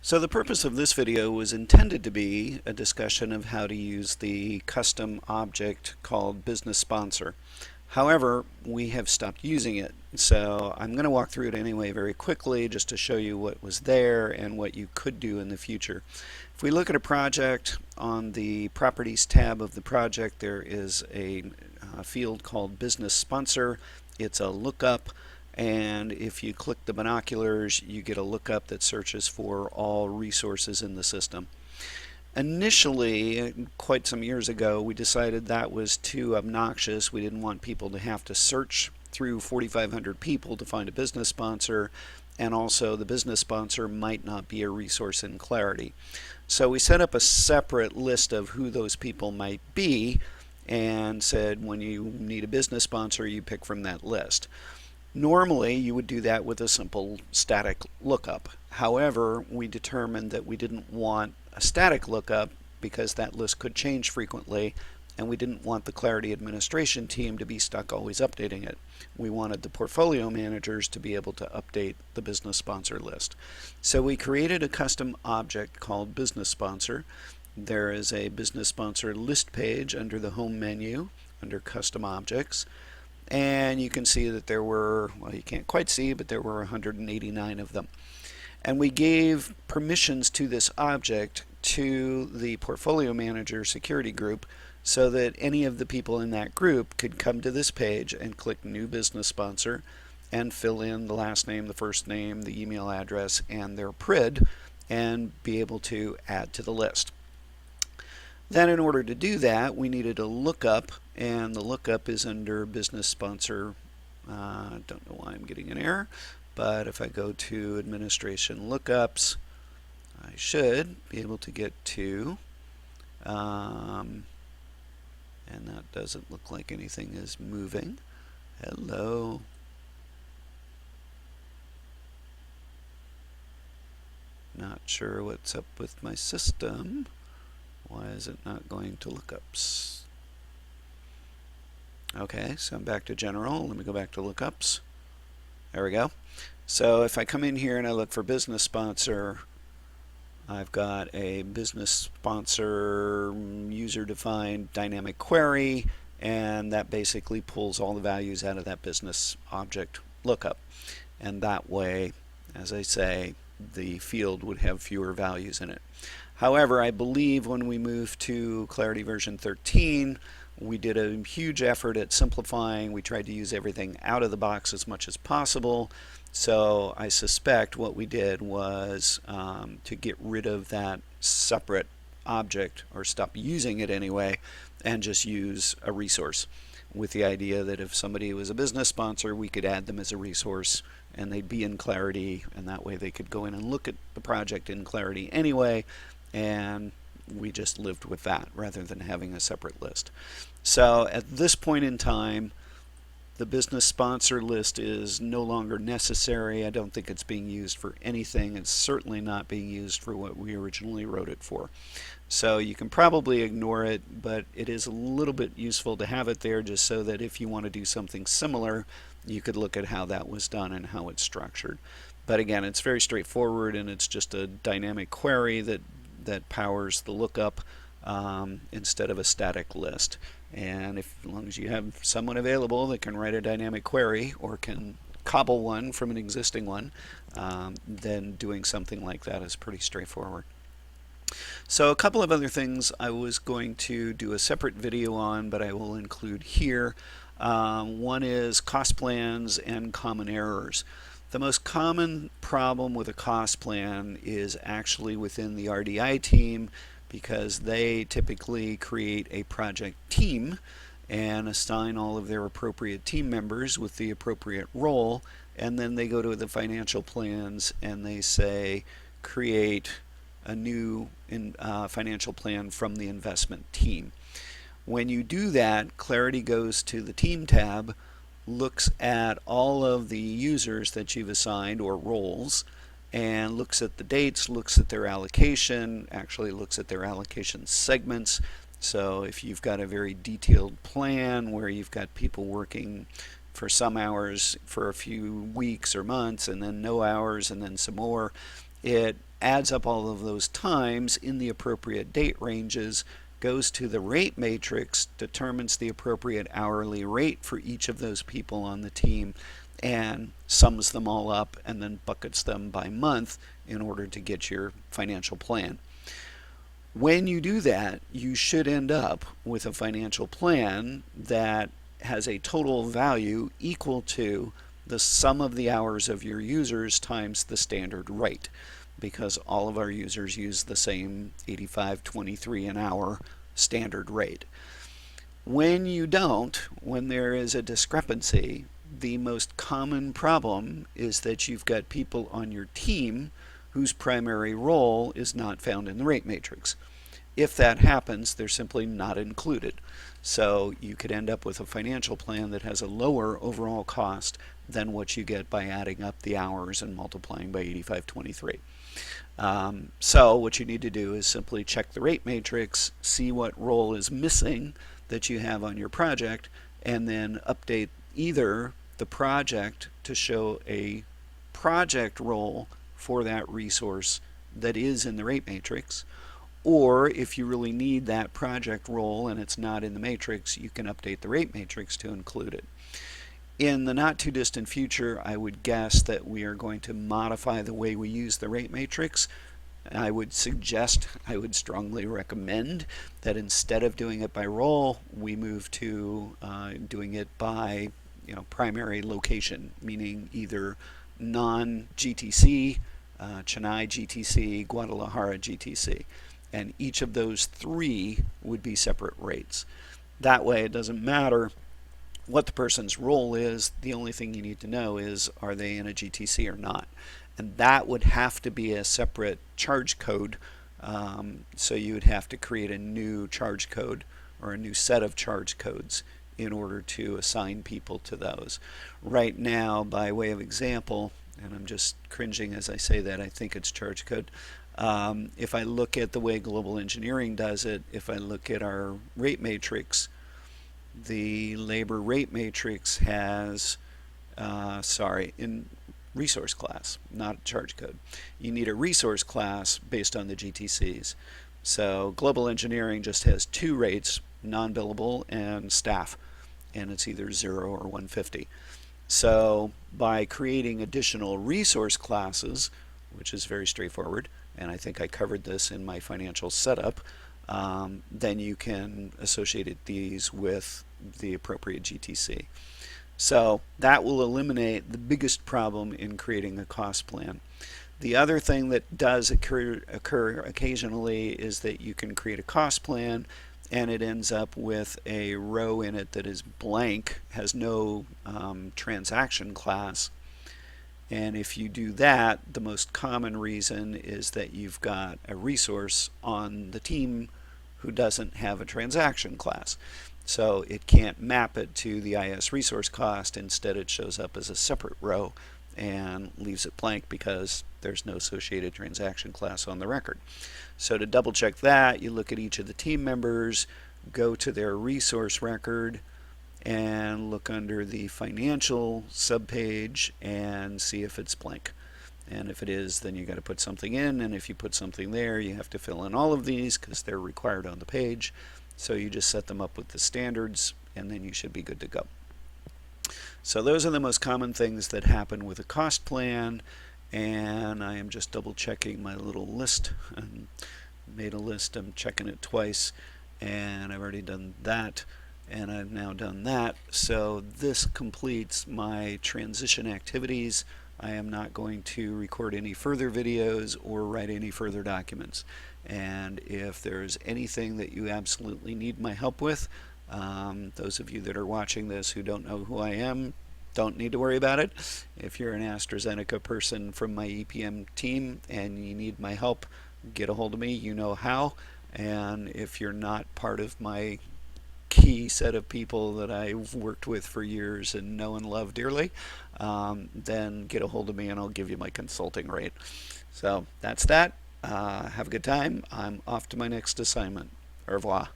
So the purpose of this video was intended to be a discussion of how to use the custom object called Business Sponsor. However, we have stopped using it, so I'm going to walk through it anyway very quickly just to show you what was there and what you could do in the future. If we look at a project, on the Properties tab of the project there is a field called Business Sponsor. It's a lookup, and if you click the binoculars you get a lookup that searches for all resources in the system. Initially, quite some years ago, we decided that was too obnoxious. We didn't want people to have to search through 4,500 people to find a business sponsor, and also the business sponsor might not be a resource in Clarity. So we set up a separate list of who those people might be and said when you need a business sponsor you pick from that list. Normally you would do that with a simple static lookup. However, we determined that we didn't want a static lookup because that list could change frequently, and we didn't want the Clarity administration team to be stuck always updating it. We wanted the portfolio managers to be able to update the business sponsor list. So we created a custom object called Business Sponsor. There is a business sponsor list page under the home menu under custom objects. And you can see that there were, well, you can't quite see, but there were 189 of them. And we gave permissions to this object to the portfolio manager security group so that any of the people in that group could come to this page and click New Business Sponsor and fill in the last name, the first name, the email address, and their PRID, and be able to add to the list. Then in order to do that, we needed a lookup, and the lookup is under Business Sponsor. Don't know why I'm getting an error, but if I go to Administration Lookups, I should be able to get to, and that doesn't look like anything is moving. Hello. Not sure what's up with my system. Why is it not going to lookups? Okay, so I'm back to general. Let me go back to lookups. There we go. So if I come in here and I look for business sponsor, I've got a business sponsor user-defined dynamic query, and that basically pulls all the values out of that business object lookup. And that way, as I say, the field would have fewer values in it. However, I believe when we moved to Clarity version 13, we did a huge effort at simplifying. We tried to use everything out of the box as much as possible. So I suspect what we did was to get rid of that separate object, or stop using it anyway, and just use a resource, with the idea that if somebody was a business sponsor, we could add them as a resource and they'd be in Clarity, and that way they could go in and look at the project in Clarity anyway, and we just lived with that rather than having a separate list. So at this point in time, the business sponsor list is no longer necessary. I don't think it's being used for anything. It's certainly not being used for what we originally wrote it for. So you can probably ignore it, but it is a little bit useful to have it there just so that if you want to do something similar, you could look at how that was done and how it's structured. But again, it's very straightforward, and it's just a dynamic query that powers the lookup instead of a static list. And as long as you have someone available that can write a dynamic query or can cobble one from an existing one, then doing something like that is pretty straightforward. So a couple of other things I was going to do a separate video on, but I will include here. One is cost plans and common errors. The most common problem with a cost plan is actually within the RDI team, because they typically create a project team and assign all of their appropriate team members with the appropriate role, and then they go to the financial plans and they say create a new financial plan from the investment team. When you do that, Clarity goes to the team tab, looks at all of the users that you've assigned or roles, and looks at the dates, looks at their allocation, actually looks at their allocation segments. So if you've got a very detailed plan where you've got people working for some hours for a few weeks or months, and then no hours, and then some more, It adds up all of those times in the appropriate date ranges, goes to the rate matrix, determines the appropriate hourly rate for each of those people on the team, and sums them all up and then buckets them by month in order to get your financial plan. When you do that, you should end up with a financial plan that has a total value equal to the sum of the hours of your users times the standard rate, because all of our users use the same 85.23 an hour standard rate. When you don't, when there is a discrepancy, the most common problem is that you've got people on your team whose primary role is not found in the rate matrix. If that happens, they're simply not included. So you could end up with a financial plan that has a lower overall cost than what you get by adding up the hours and multiplying by 85.23. So what you need to do is simply check the rate matrix, see what role is missing that you have on your project, and then update either the project to show a project role for that resource that is in the rate matrix, or if you really need that project role and it's not in the matrix, you can update the rate matrix to include it. In the not too distant future, I would guess that we are going to modify the way we use the rate matrix. I would strongly recommend that instead of doing it by role, we move to doing it by primary location, meaning either non-GTC, Chennai GTC, Guadalajara GTC. And each of those three would be separate rates. That way it doesn't matter what the person's role is. The only thing you need to know is, are they in a GTC or not? And that would have to be a separate charge code. So you would have to create a new charge code or a new set of charge codes in order to assign people to those. Right now, by way of example, and I'm just cringing as I say that, I think it's charge code. If I look at the way Global Engineering does it, if I look at our rate matrix, the labor rate matrix has, in resource class, not charge code. You need a resource class based on the GTCs. So Global Engineering just has two rates, non-billable and staff, and it's either 0 or 150. So by creating additional resource classes, which is very straightforward, and I think I covered this in my financial setup, then you can associate these with the appropriate GTC. So that will eliminate the biggest problem in creating a cost plan. The other thing that does occur occasionally is that you can create a cost plan and it ends up with a row in it that is blank, has no transaction class. And if you do that, the most common reason is that you've got a resource on the team who doesn't have a transaction class. So it can't map it to the IS resource cost. Instead, it shows up as a separate row and leaves it blank because there's no associated transaction class on the record. So to double check that, you look at each of the team members, go to their resource record, and look under the financial subpage and see if it's blank. And if it is, then you got to put something in, and if you put something there, you have to fill in all of these because they're required on the page. So you just set them up with the standards, and then you should be good to go. So those are the most common things that happen with a cost plan, and I am just double checking my little list. And made a list, I'm checking it twice, and I've already done that, and I've now done that. So this completes my transition activities. I am not going to record any further videos or write any further documents. And if there's anything that you absolutely need my help with, those of you that are watching this who don't know who I am, don't need to worry about it. If you're an AstraZeneca person from my EPM team and you need my help, get a hold of me. You know how. And if you're not part of my key set of people that I've worked with for years and know and love dearly, then get a hold of me and I'll give you my consulting rate. So that's that. Have a good time. I'm off to my next assignment. Au revoir.